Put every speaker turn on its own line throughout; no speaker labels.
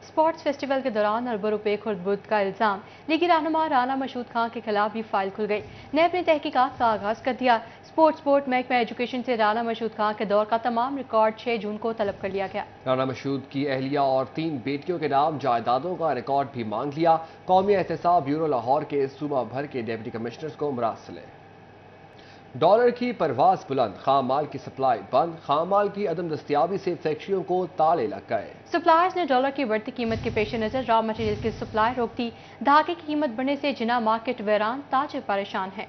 Sports festival के दौरान अरबों रुपए खुर्द-बुर्द का इल्जाम लीगी रहनुमा राना मशहूद खान के खिलाफ भी फाइल खुल गई। नैब ने तहकीकात का आगाज कर दिया। स्पोर्ट्स बोर्ड महकमा एजुकेशन से राना मशहूद खान के दौर का तमाम रिकॉर्ड 6 जून को तलब कर लिया गया।
राना मशहूद की अहलिया और 3 बेटियों के नाम जायदादों का रिकॉर्ड भी मांग लिया। कौमी एहतसाब ब्यूरो लाहौर के सूबा भर के डिप्टी कमिश्नर्स को मुरासिले। डॉलर की परवाज बुलंद, खाम माल की सप्लाई बंद, खाम माल की अदम दस्तियाबी से फैक्ट्रियों को ताले लग गए।
सप्लायर्स ने डॉलर की बढ़ती कीमत के पेश नजर रॉ मटेरियल की सप्लाई रोक दी। धागे की कीमत बढ़ने से जिना मार्केट वैरान, ताजिर परेशान है।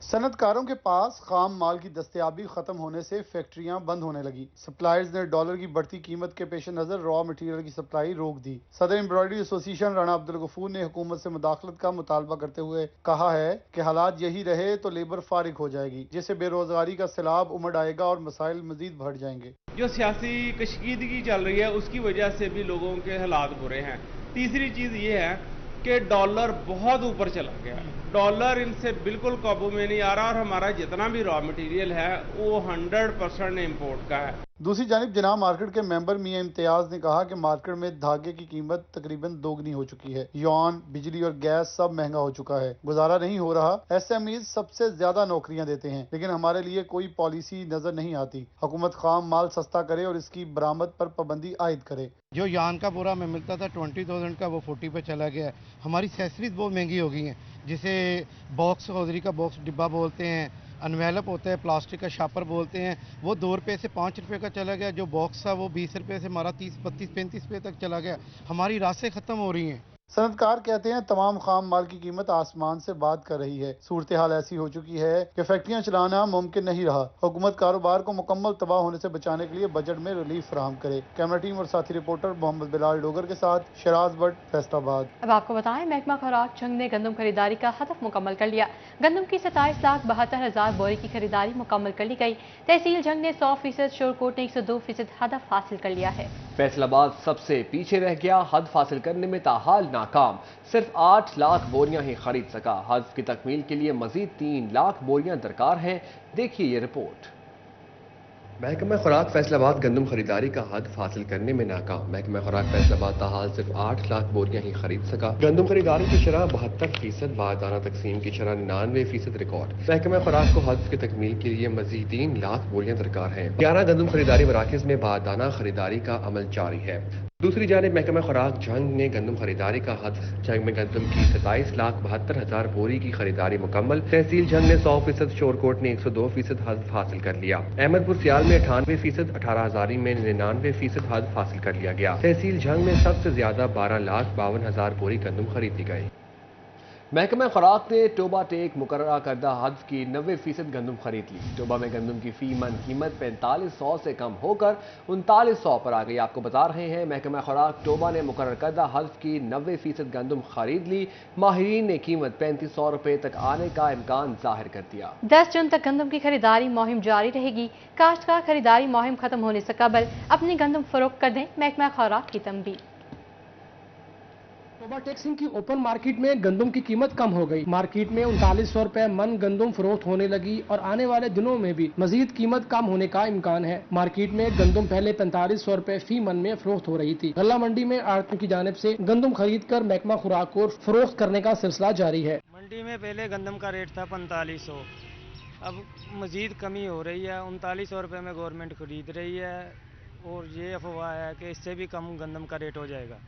सनतकारों के पास खाम माल की दस्तयाबी खत्म होने से फैक्ट्रियां बंद होने लगी। सप्लायर्स ने डॉलर की बढ़ती कीमत के पेश नजर रॉ मटेरियल की सप्लाई रोक दी। सदर एम्ब्रॉयडरी एसोसिएशन राना अब्दुल गफूर ने हुकूमत से मुदाखलत का मुतालबा करते हुए कहा है कि हालात यही रहे तो लेबर फारिग हो जाएगी, जिससे बेरोजगारी का सैलाब उमड़ आएगा और मसाइल मजीद बढ़ जाएंगे।
जो सियासी कशीदगी चल रही है उसकी वजह से भी लोगों के हालात बुरे हैं। तीसरी चीज ये है कि डॉलर बहुत ऊपर चला गया। डॉलर इनसे बिल्कुल काबू में नहीं आ रहा और हमारा जितना भी रॉ मटेरियल है वो 100% इम्पोर्ट का है।
दूसरी जानिब जनाब मार्केट के मेंबर मियां इम्तियाज ने कहा कि मार्केट में धागे की कीमत तकरीबन दोगुनी हो चुकी है। यौन, बिजली और गैस सब महंगा हो चुका है, गुजारा नहीं हो रहा। SMEs सबसे ज्यादा नौकरियां देते हैं, लेकिन हमारे लिए कोई पॉलिसी नजर नहीं आती। हुकूमत खाम माल सस्ता करे और इसकी बरामद पर पाबंदी आयद करे।
जो यान का बोरा में मिलता था 20,000 का, वो 40 पे चला गया। हमारी एक्सेसरीज बहुत महंगी हो गई हैं, जिसे बॉक्स, हौजरी का बॉक्स डिब्बा बोलते हैं, अनवेलप होता है, प्लास्टिक का शापर बोलते हैं, वो 2 रुपये से 5 रुपये का चला गया। जो बॉक्स था वो 20 रुपये से हमारा 30, 32, 35 रुपये तक चला गया। हमारी रास्तें ख़त्म हो रही हैं।
सनतकार कहते हैं तमाम खाम माल की कीमत आसमान से बात कर रही है। सूरत हाल ऐसी हो चुकी है कि फैक्ट्रियां चलाना मुमकिन नहीं रहा। हुकूमत कारोबार को मुकम्मल तबाह होने से बचाने के लिए बजट में रिलीफ फराहम करे। कैमरा टीम और साथी रिपोर्टर मोहम्मद बिलाल डोगर के साथ शराज भट्ट, फैसलाबाद।
अब आपको बताएं, महकमा खुराक जंग ने गंदम खरीदारी का हदफ मुकम्मल कर लिया। गंदम की 27,72,000 बोरी की खरीदारी मुकम्मल कर ली गई। तहसील जंग ने 100%, शोरकोट ने 102% हदफ हासिल कर लिया है।
फैसलाबाद सबसे पीछे रह गया। हदफ हासिल करने में ताहाल नाकाम, सिर्फ 8 लाख बोरियां ही खरीद सका। हदफ की तकमील के लिए मजीद 3 लाख बोरियां दरकार हैं। देखिए ये रिपोर्ट। महकमा खुराक फैसलाबाद गंदम खरीदारी का हदफ हासिल करने में नाकाम। महकमा खुराक फैसलाबाद ताहाल सिर्फ 8 लाख बोरियां ही खरीद सका। गंदम खरीदारी की शरह 72%, बारदाना तकसीम की शरह 99% रिकॉर्ड। महकमा खुराक को हदफ की तकमील के लिए मजीद 3 लाख बोरियां दरकार हैं। 11 गंदम खरीदारी मराकज में बारदाना खरीदारी का अमल जारी है। दूसरी जानिब महकमा खुराक जंग ने गंदम खरीदारी का हदफ जंग में गंदम की 27,72,000 बोरी की खरीदारी मुकम्मल। तहसील जंग ने 100%, शोरकोट ने 102% हदफ हासिल कर लिया। अहमदपुर सियाल में 98%, 18 हजारी में 99% हदफ हासिल कर लिया गया। तहसील जंग में सबसे ज्यादा 12,52,000 बोरी गंदम खरीदी गई। महकमा खुराक ने टोबा टेक मुकर्ररा करदा हदफ की 90% गंदम खरीद ली। टोबा में गंदम की फी मन कीमत 4500 से कम होकर 3900 पर आ गई। आपको बता रहे हैं महकमा खुराक टोबा ने मुकर्रर करदा हदफ की 90% गंदम खरीद ली। माहिरीन ने कीमत 3500 रुपए तक आने का इम्कान जाहिर कर दिया।
10 जून तक गंदम की खरीदारी मुहिम जारी रहेगी। काश्तकार खरीदारी मुहिम खत्म होने से कबल अपनी गंदम फरोख्त कर दें, महकमा खुराक की तंबीह।
टोबा टेक्सिंग की ओपन मार्केट में गंदम की कीमत कम हो गई। मार्केट में 3900 रुपए मन गंदम फरोख्त होने लगी और आने वाले दिनों में भी मजीद कीमत कम होने का इम्कान है। मार्केट में गंदम पहले 4500 रुपए फी मन में फरोख्त हो रही थी। गल्ला मंडी में आड़तियों की जानिब से गंदम खरीद कर महकमा खुराक को फरोख्त करने का सिलसिला जारी है।
मंडी में पहले गंदम का रेट था 4500, अब मजीद कमी हो रही है। 3900 रुपए में गवर्नमेंट खरीद रही है और ये अफवाह है कि इससे भी कम गंदम का रेट हो जाएगा।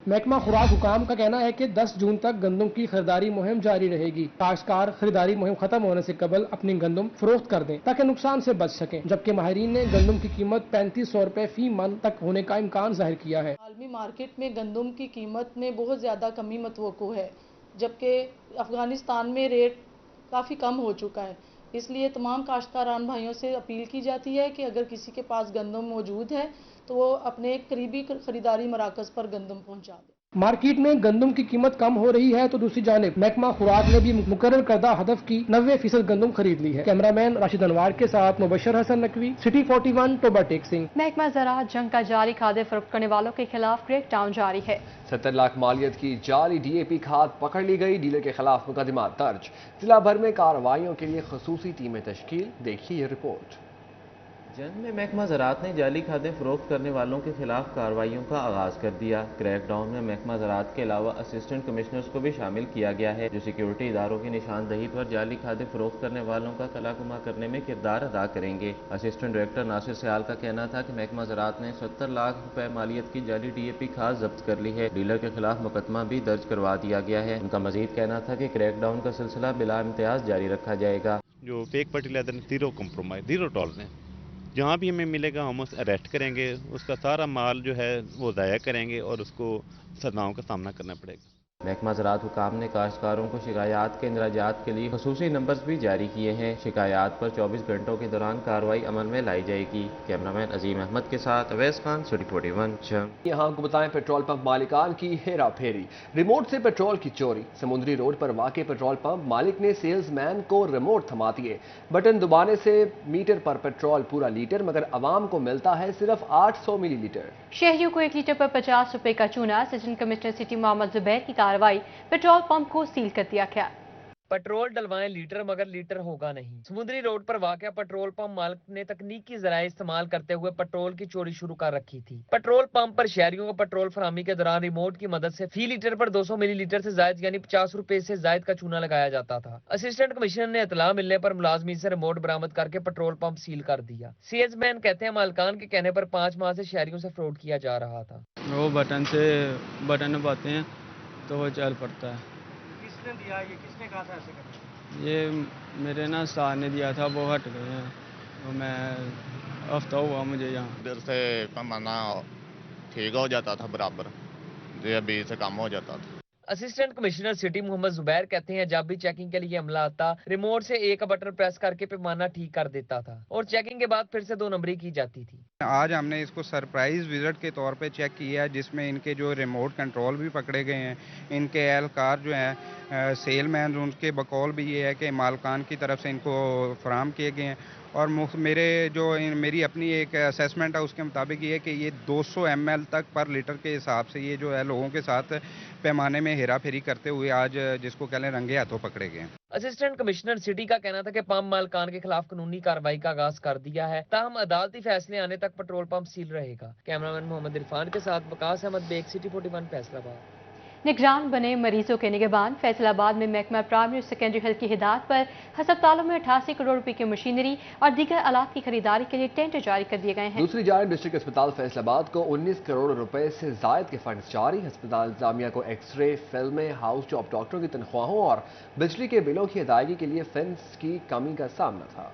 महकमा खुराक हुकाम का कहना है कि 10 जून तक गंदम की खरीदारी मुहिम जारी रहेगी। काश्तकार खरीदारी मुहिम खत्म होने से कबल अपनी गंदम फरोख्त कर दें ताकि नुकसान से बच सकें। जबकि माहिरीन ने गंदम की कीमत 3500 रुपए फी मन तक होने का इम्कान जाहिर किया है।
आलमी मार्केट में गंदम की कीमत में बहुत ज़्यादा कमी मतवक्को है, जबकि अफगानिस्तान में रेट काफ़ी कम हो चुका है। इसलिए तमाम काश्तकारान भाइयों से अपील की जाती है कि अगर किसी के पास गंदम मौजूद है तो वो अपने करीबी खरीदारी मराकज़ पर गंदम पहुंचा दे।
मार्केट में गंदम की कीमत कम हो रही है तो दूसरी जानिब महकमा खुराक ने भी मुकर्रर करदा हदफ की 90% गंदम खरीद ली है। कैमरामैन राशिद अनवार के साथ मुबशर हसन नकवी, सिटी 41, टोबा टेक्सिंग।
महकमा ज़राअत जंग का जारी खादे फरोख्त करने वालों के खिलाफ क्रैक डाउन जारी है।
70 लाख मालियत की जाली DAP खाद पकड़ ली गई। डीलर के खिलाफ मुकदमा दर्ज। जिला भर में कार्रवाइयों के लिए खसूसी टीमें तश्कील। देखिए ये रिपोर्ट।
جنگ میں محکمہ زراعت نے جعلی کھادیں فروخت کرنے والوں کے خلاف کارروائیوں کا آغاز کر دیا۔ کریک ڈاؤن میں محکمہ زراعت کے علاوہ اسسٹنٹ کمشنرز کو بھی شامل کیا گیا ہے، جو سیکیورٹی اداروں کی نشاندہی پر جعلی کھادیں فروخت کرنے والوں کا قلع گمہ کرنے میں کردار ادا کریں گے۔ اسسٹنٹ ڈائریکٹر ناصر سیال کا کہنا تھا کہ محکمہ زراعت نے 70 لاکھ روپے مالیت کی جعلی ڈی اے پی کھاد ضبط کر لی ہے۔ ڈیلر کے خلاف مقدمہ بھی درج کروا دیا گیا ہے۔ ان کا مزید کہنا تھا کہ کریک ڈاؤن کا سلسلہ بلا امتیاز جاری رکھا جائے گا۔
جو fake fertiliser zero compromise, zero tolerance, جہاں بھی ہمیں ملے گا ہم اسے اریسٹ کریں گے، اس کا سارا مال جو ہے وہ ضائع کریں گے اور اس کو سزاؤں کا سامنا کرنا پڑے گا۔
محکمہ زراعت حکام نے کاشتکاروں کو شکایات کے اندراجات کے لیے خصوصی نمبرز بھی جاری کیے ہیں۔ شکایات پر 24 گھنٹوں کے دوران کارروائی عمل میں لائی جائے گی۔ کیمرامین عظیم احمد کے ساتھ اویس خان، سٹی 41 جنگ۔
یہاں کو بتائیں پیٹرول پمپ مالکان کی ہیرا پھیری، ریموٹ سے پیٹرول کی چوری۔ سمندری روڈ پر واقع پیٹرول پمپ مالک نے سیلز مین کو ریموٹ تھما دیے۔ بٹن دبانے سے میٹر پر پیٹرول پورا لیٹر، مگر عوام کو ملتا ہے صرف 800 ملی لیٹر۔
شہریوں کو 1 لیٹر پر 50 روپے کا چونا۔ اسسٹنٹ کمشنر سٹی محمد زبیر کی کارروائی، پیٹرول پمپ کو سیل کر دیا گیا۔
پیٹرول ڈلوائیں لیٹر، مگر لیٹر ہوگا نہیں۔ سمندری روڈ پر واقع پیٹرول پمپ مالک نے تکنیکی ذرائع استعمال کرتے ہوئے پیٹرول کی چوری شروع کر رکھی تھی۔ پیٹرول پمپ پر شہریوں کو پیٹرول فراہمی کے دوران ریموٹ کی مدد سے فی لیٹر پر 200 ملی لیٹر سے زائد یعنی 50 روپے سے زائد کا چونا لگایا جاتا تھا۔ اسسٹنٹ کمشنر نے اطلاع ملنے پر ملازمین سے ریموٹ برآمد کر کے پیٹرول پمپ سیل کر دیا۔ سیلز مین کہتے ہیں مالکان کے کہنے پر 5 ماہ سے شہریوں سے فراڈ کیا جا رہا تھا۔
وہ بٹن دباتے ہیں تو وہ چل پڑتا ہے۔
کس نے دیا یہ؟ کس نے کہا تھا ایسے کرنا؟
یہ میرے سار نے دیا تھا، وہ ہٹ گئے ہیں، تو میں ہفتہ ہوا مجھے یہاں۔
ادھر سے پیمانہ ٹھیک ہو جاتا تھا برابر، ابھی سے کم ہو جاتا تھا۔
اسسٹنٹ کمشنر سٹی محمد زبیر کہتے ہیں جب بھی چیکنگ کے لیے عملہ آتا، ریموٹ سے ایک بٹن پریس کر کے پیمانہ ٹھیک کر دیتا تھا اور چیکنگ کے بعد پھر سے 2 نمبری کی جاتی تھی۔
آج ہم نے اس کو سرپرائز وزٹ کے طور پہ چیک کیا، جس میں ان کے جو ریموٹ کنٹرول بھی پکڑے گئے ہیں۔ ان کے اہلکار جو ہیں سیل مین، ان کے بقول بھی یہ ہے کہ مالکان کی طرف سے ان کو فراہم کیے گئے ہیں، اور میری اپنی ایک اسیسمنٹ ہے، اس کے مطابق یہ ہے کہ یہ 200 ml تک پر لیٹر کے حساب سے یہ جو ہے لوگوں کے ساتھ پیمانے میں ہیرا پھیری کرتے ہوئے آج جس کو کہہ لیں رنگے ہاتھوں پکڑے گئے ہیں۔
اسسٹنٹ کمشنر سٹی کا کہنا تھا کہ پمپ مالکان کے خلاف قانونی کارروائی کا آغاز کر دیا ہے، تاہم عدالتی فیصلے آنے تک پیٹرول پمپ سیل رہے گا۔ کیمرامین محمد عرفان کے ساتھ وقاص احمد بیگ، سٹی 41 فیصل آباد۔
نگران بنے مریضوں کے نگہبان، فیصل آباد میں محکمہ پرائمری اور سیکنڈری ہیلتھ کی ہدایت پر ہسپتالوں میں 88 کروڑ روپے کی مشینری اور دیگر آلات کی خریداری کے لیے ٹینڈر جاری کر دیے گئے ہیں۔
دوسری جانب ڈسٹرکٹ اسپتال فیصل آباد کو 19 کروڑ روپے سے زائد کے فنڈز جاری۔ ہسپتال انتظامیہ کو ایکس رے، فلمیں، ہاؤس جاب ڈاکٹروں کی تنخواہوں اور بجلی کے بلوں کی ادائیگی کے لیے فنڈز کی کمی کا سامنا تھا۔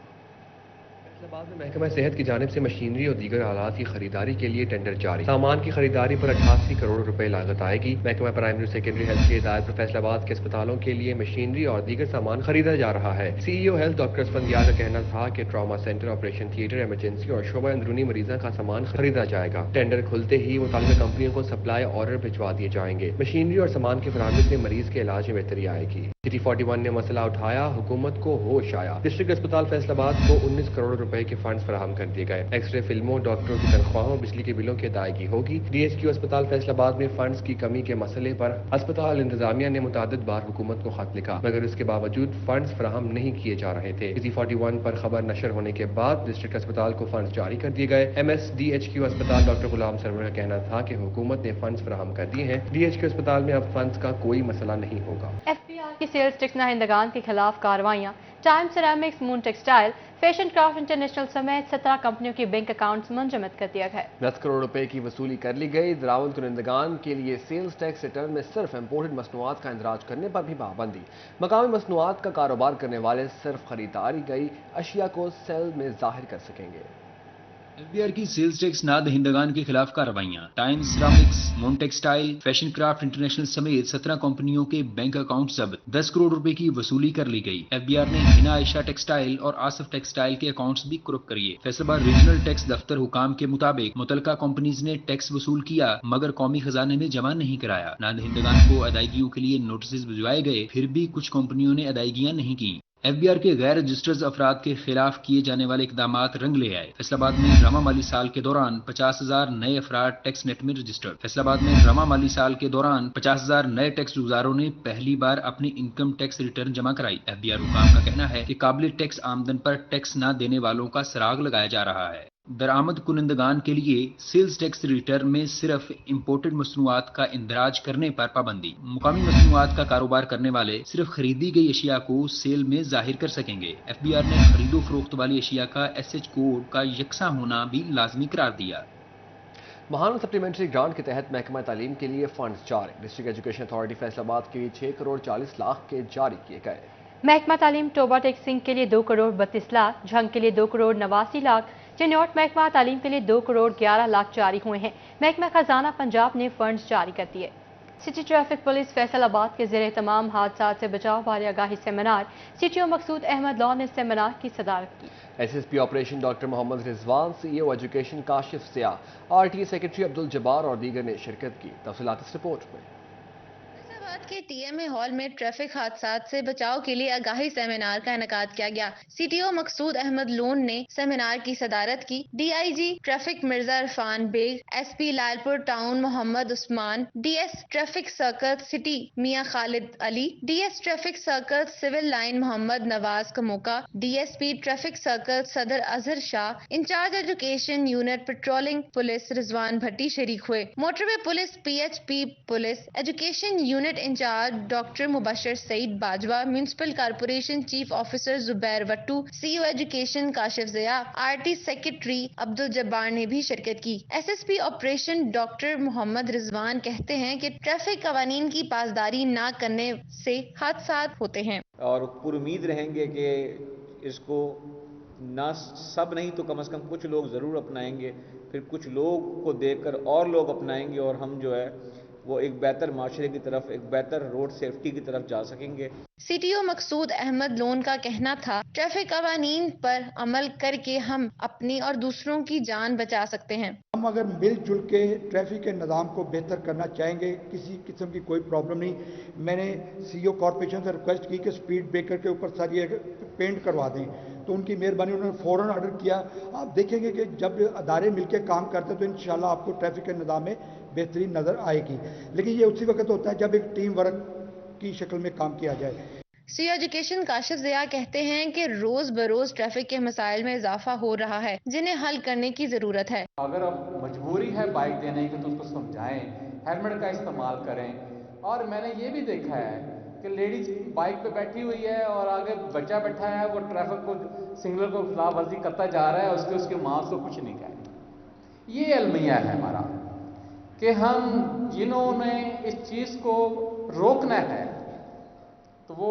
بعد میں محکمہ صحت کی جانب سے مشینری اور دیگر آلات کی خریداری کے لیے ٹینڈر جاری۔ سامان کی خریداری پر 88 کروڑ روپے لاگت آئے گی۔ محکمہ پرائمری اور سیکنڈری ہیلتھ کی ہدایت پر فیصل آباد کے اسپتالوں کے لیے مشینری اور دیگر سامان خریدا جا رہا ہے۔ سی ای او ہیلتھ ڈاکٹر اسفندیار کا کہنا تھا کہ trauma centre, operation theatre, emergency اور شعبہ اندرونی مریضوں کا سامان خریدا جائے گا۔ ٹینڈر کھلتے ہی متعلقہ کمپنیوں کو سپلائی آرڈر بھجوا دیے جائیں گے۔ مشینری اور سامان کی فراہمی سے مریض کے علاج میں بہتری آئے گی۔ سٹی 41 نے مسئلہ اٹھایا، حکومت کو ہوش آیا۔ ڈسٹرکٹ اسپتال فیصل آباد کو 19 کروڑ روپے کے فنڈز فراہم کر دیے گئے۔ ایکس رے فلموں، ڈاکٹروں کی تنخواہوں، بجلی کے بلوں کی ادائیگی ہوگی۔ ڈی ایچ کیو اسپتال فیصل آباد میں فنڈز کی کمی کے مسئلے پر اسپتال انتظامیہ نے متعدد بار حکومت کو خط لکھا، مگر اس کے باوجود فنڈز فراہم نہیں کیے جا رہے تھے۔ سٹی 41 پر خبر نشر ہونے کے بعد ڈسٹرکٹ اسپتال کو فنڈز جاری کر دیے گئے۔ M S D H Q اسپتال ڈاکٹر غلام سرور کا کہنا تھا کہ حکومت نے فنڈز فراہم کر دیے ہیں۔ ڈی ایچ کیو اسپتال میں اب فنڈز کا کوئی مسئلہ نہیں ہوگا۔
ایف پی آر کی سیلز ٹیکس نہندگان کے خلاف کارروائیاں، ٹائم سیرامکس، مون ٹیکسٹائل، فیشن کرافٹ انٹرنیشنل سمیت 17 کمپنیوں کے بینک اکاؤنٹس منجمد کر دیا گیا۔
10 کروڑ روپے کی وصولی کر لی گئی۔ درآمد کنندگان کے لیے سیلز ٹیکس ریٹرن میں صرف امپورٹڈ مصنوعات کا اندراج کرنے پر بھی پابندی۔ مقامی مصنوعات کا کاروبار کرنے والے صرف خریداری گئی اشیاء کو سیل میں ظاہر کر سکیں گے۔
ایف بی آر کی سیلز ٹیکس نہ دہندگان کے خلاف کارروائیاں، ٹائم سیرامکس، مون ٹیکسٹائل، فیشن کرافٹ انٹرنیشنل سمیت 17 کمپنیوں کے بینک اکاؤنٹ ضبط، 10 کروڑ روپے کی وصولی کر لی گئی۔ ایف بی آر نے ہنا عائشہ ٹیکسٹائل اور آصف ٹیکسٹائل کے اکاؤنٹس بھی کروک کریے۔ فیصل آباد ریجنل ٹیکس دفتر حکام کے مطابق متعلقہ کمپنیز نے ٹیکس وصول کیا مگر قومی خزانے میں جمع نہیں کرایا۔ نہ دہندگان کو ادائیگیوں کے لیے نوٹسز بھجوائے گئے، پھر بھی کچھ کمپنیوں نے ادائیگیاں نہیں کی۔ ایف بی آر کے غیر رجسٹرڈ افراد کے خلاف کیے جانے والے اقدامات رنگ لے آئے۔ فیصل آباد میں رواں مالی سال کے دوران 50,000 نئے افراد ٹیکس نیٹ میں رجسٹرڈ۔ فیصل آباد میں رواں مالی سال کے دوران 50,000 نئے ٹیکس گزاروں نے پہلی بار اپنی انکم ٹیکس ریٹرن جمع کرائی۔ ایف بی آر حکام کا کہنا ہے کہ قابل ٹیکس آمدن پر ٹیکس نہ دینے والوں کا سراغ لگایا جا رہا ہے۔ दरामद कुनंदगान के लिए सेल्स टैक्स रिटर्न में सिर्फ इम्पोर्टेड मसनूआत का इंदराज करने पर पाबंदी। मुकामी मसनूआत का कारोबार करने वाले सिर्फ खरीदी गई अशिया को सेल में जाहिर कर सकेंगे। FBR ने खरीदो फरोख्त वाली अशिया का SH कोड का यकसा होना भी लाजमी करार दिया।
महानू सप्लीमेंट्री ग्रांट के तहत महकमा तालीम के लिए फंड जारी। डिस्ट्रिक्ट एजुकेशन अथॉरिटी फैसलाबाद के लिए 6 करोड़ 40 लाख के जारी किए गए।
महकमा तालीम टोबा टेक्सिंग के लिए 2 करोड़ 32 लाख, झंग के लिए 2 करोड़ 89 लाख, चिन्नौट महकमा तालीम के लिए 2 करोड़ 11 लाख जारी हुए हैं। महकमा खजाना पंजाब ने फंड्स जारी कर दिए। सिटी ट्रैफिक पुलिस फैसलाबाद के ज़ेरे तमाम हादसा से बचाव बारे आगाही सेमिनार CTO मकसूद अहमद लॉन ने सेमिनार की सदारत की।
SSP operation doctor Mohammad Rizwan, CEO education Kashif Zia, RTA secretary Abdul Jabbar और दीगर ने शिरकत की। तफसीलात इस रिपोर्ट में।
के TMA हॉल में ट्रैफिक हादसात से बचाव के लिए आगाही सेमिनार का इनेकाद किया गया। CTO मकसूद अहमद लोन ने सेमिनार की सदारत की। DIG traffic Mirza Irfan Baig, SP Lalpur town Mohammad Usman, DS traffic circle city Mian Khalid Ali, DS traffic circle civil line Mohammad Nawaz Kamoka, DSP traffic circle Saddar Azhar Shah, incharge education unit patrolling police Rizwan Bhatti शरीक हुए। Motorway police PHP police education unit incharge doctor Mubashar Saeed Bajwa, municipal corporation chief officer Zubair Wattoo, CEO education Kashif Zia, RT secretary Abdul Jabbar ने भी शिरकत की। SSP operation doctor Mohammad Rizwan कहते हैं कि traffic कवानीन की पासदारी न करने से हादसात होते हैं
और पुरुमीद रहेंगे कि इसको ना सब नहीं तो कम से कम कुछ लोग ज़रूर अपनाएंगे, फिर कुछ लोग को देखकर और लोग अपनाएंगे और हम जो है वो एक बेहतर माशरे की तरफ, एक बेहतर रोड सेफ्टी की तरफ जा सकेंगे।
CTO मकसूद अहमद लोन का कहना था, ट्रैफिक कवानीन पर अमल करके हम अपनी और दूसरों की जान बचा सकते हैं।
हम अगर मिलजुल के ट्रैफिक के निज़ाम को बेहतर करना चाहेंगे, किसी किस्म की कोई प्रॉब्लम नहीं। मैंने CEO कॉर्पोरेशन से रिक्वेस्ट की कि स्पीड ब्रेकर के ऊपर सारी पेंट करवा दें, तो उनकी मेहरबानी, उन्होंने फ़ौरन ऑर्डर किया। आप देखेंगे कि जब अदारे मिलकर काम करते हैं तो इंशाल्लाह आपको ट्रैफिक के निज़ाम में बेहतरीन नज़र आएगी। लेकिन ये उसी वक्त होता है जब एक टीम वर्क की शक्ल में काम किया जाए।
CEO एजुकेशन काशिफ ज़िया कहते हैं कि रोज बरोज ट्रैफिक के मसाइल में इजाफा हो रहा है, जिन्हें हल करने की जरूरत है।
अगर अब मजबूरी है बाइक देने की तो उसको समझाएं, हेलमेट का इस्तेमाल करें। और मैंने ये भी देखा है कि लेडीज बाइक पे बैठी हुई है और आगे बच्चा बैठा है, वो ट्रैफिक को सिग्नल को खिलाफ वर्जी करता जा रहा है, उसके माँ उसको कुछ नहीं कहे। ये अलमिया है हमारा कि हम जिन्होंने इस चीज को रोकना है तो वो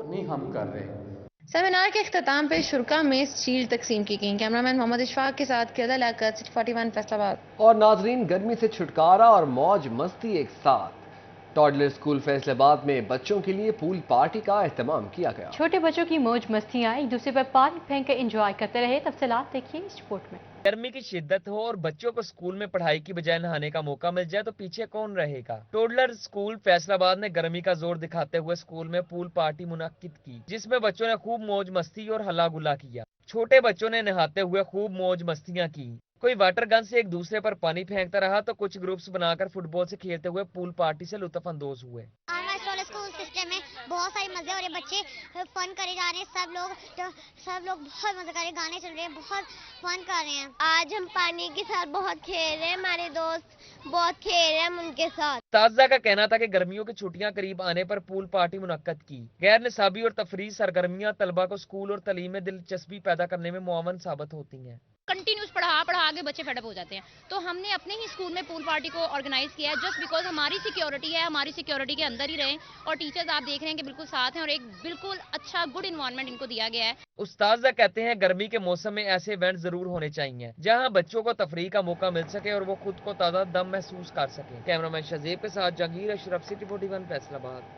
नहीं हम कर रहे।
सेमिनार के इख्तिताम पे शुरा में शील्ड तकसीम की गई। कैमरामैन मोहम्मद इशफाक के साथ किरदा लाकत, City 41 फैसलाबाद।
और नाजरीन, गर्मी से छुटकारा और मौज मस्ती एक साथ। टॉडलर स्कूल फैसलाबाद में बच्चों के लिए पूल पार्टी का एहतमाम किया गया।
छोटे बच्चों की मौज मस्तियां एक दूसरे पर पानी फेंक कर एंजॉय करते रहे। तफसीलात देखिए इस रिपोर्ट में।
गर्मी की शिद्दत हो और बच्चों को स्कूल में पढ़ाई की बजाय नहाने का मौका मिल जाए तो पीछे कौन रहेगा। टोडलर स्कूल फैसलाबाद ने गर्मी का जोर दिखाते हुए स्कूल में पूल पार्टी मुनक्किद की, जिसमें बच्चों ने खूब मौज मस्ती और हल्ला गुल्ला किया। छोटे बच्चों ने नहाते हुए खूब मौज मस्तियां की। कोई वाटर गन से एक दूसरे पर पानी फेंकता रहा तो कुछ ग्रुप्स बनाकर फुटबॉल से खेलते हुए पूल पार्टी से लुत्फ अंदोज हुए।
स्कूल सिस्टम में बहुत सारे मजे और ये बच्चे फन करे जा रहे हैं। सब लोग बहुत मजा कर रहे हैं, गाने चल रहे हैं, बहुत फन कर रहे हैं। आज हम पानी के साथ बहुत खेल रहे हैं, हमारे दोस्त बहुत खेल रहे हैं हम उनके साथ।
ताजा का कहना था कि गर्मियों की छुट्टियां करीब आने पर पूल पार्टी मुनक्कद की। गैर निसाबी और तफरीह सरगर्मियां तलबा को स्कूल और तालीम में दिलचस्पी पैदा करने में मुआवन साबित होती हैं।
कंटिन्यूस पढ़ा के बच्चे फेडअप हो जाते हैं, तो हमने अपने ही स्कूल में पूल पार्टी को ऑर्गेनाइज किया है, जस्ट बिकॉज हमारी सिक्योरिटी है, हमारी सिक्योरिटी के अंदर ही रहें और टीचर्स आप देख रहे हैं कि बिल्कुल साथ हैं और एक बिल्कुल अच्छा गुड इन्वायरमेंट इनको दिया गया है।
उस्ताद कहते हैं गर्मी के मौसम में ऐसे इवेंट जरूर होने चाहिए जहां बच्चों को तफरीह का मौका मिल सके और वो खुद को ताज़ा दम महसूस कर सके। कैमरामैन शजीब के साथ जहांगीर अशरफ, City 41 फैसलाबाद।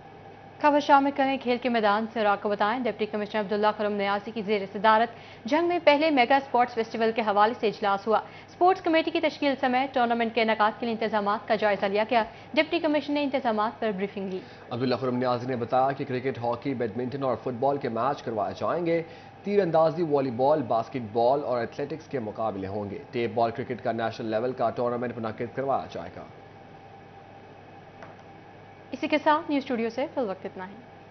खबर शामिल करें खेल के मैदान से और आपको बताएं, डिप्टी कमिश्नर अब्दुल्ला खुरम न्यासी की ज़ेर सदारत जंग में पहले मेगा स्पोर्ट्स फेस्टिवल के हवाले से इजलास हुआ। स्पोर्ट्स कमेटी की तश्कील समेत टूर्नामेंट के इनेकाद के लिए इंतजामात का जायजा लिया गया। डिप्टी कमिश्नर ने इंतजामात पर ब्रीफिंग ली।
अब्दुल्ला खुरम न्यासी ने बताया कि क्रिकेट, हॉकी, बैडमिंटन और फुटबॉल के मैच करवाए जाएंगे। तीरंदाजी, वॉलीबॉल, बास्केटबॉल और एथलेटिक्स के मुकाबले होंगे। टेप बॉल क्रिकेट का नेशनल लेवल का टूर्नामेंट मुनक्किद करवाया जाएगा।
इसी के साथ न्यूज़ स्टूडियो से फिल वक्त इतना ही।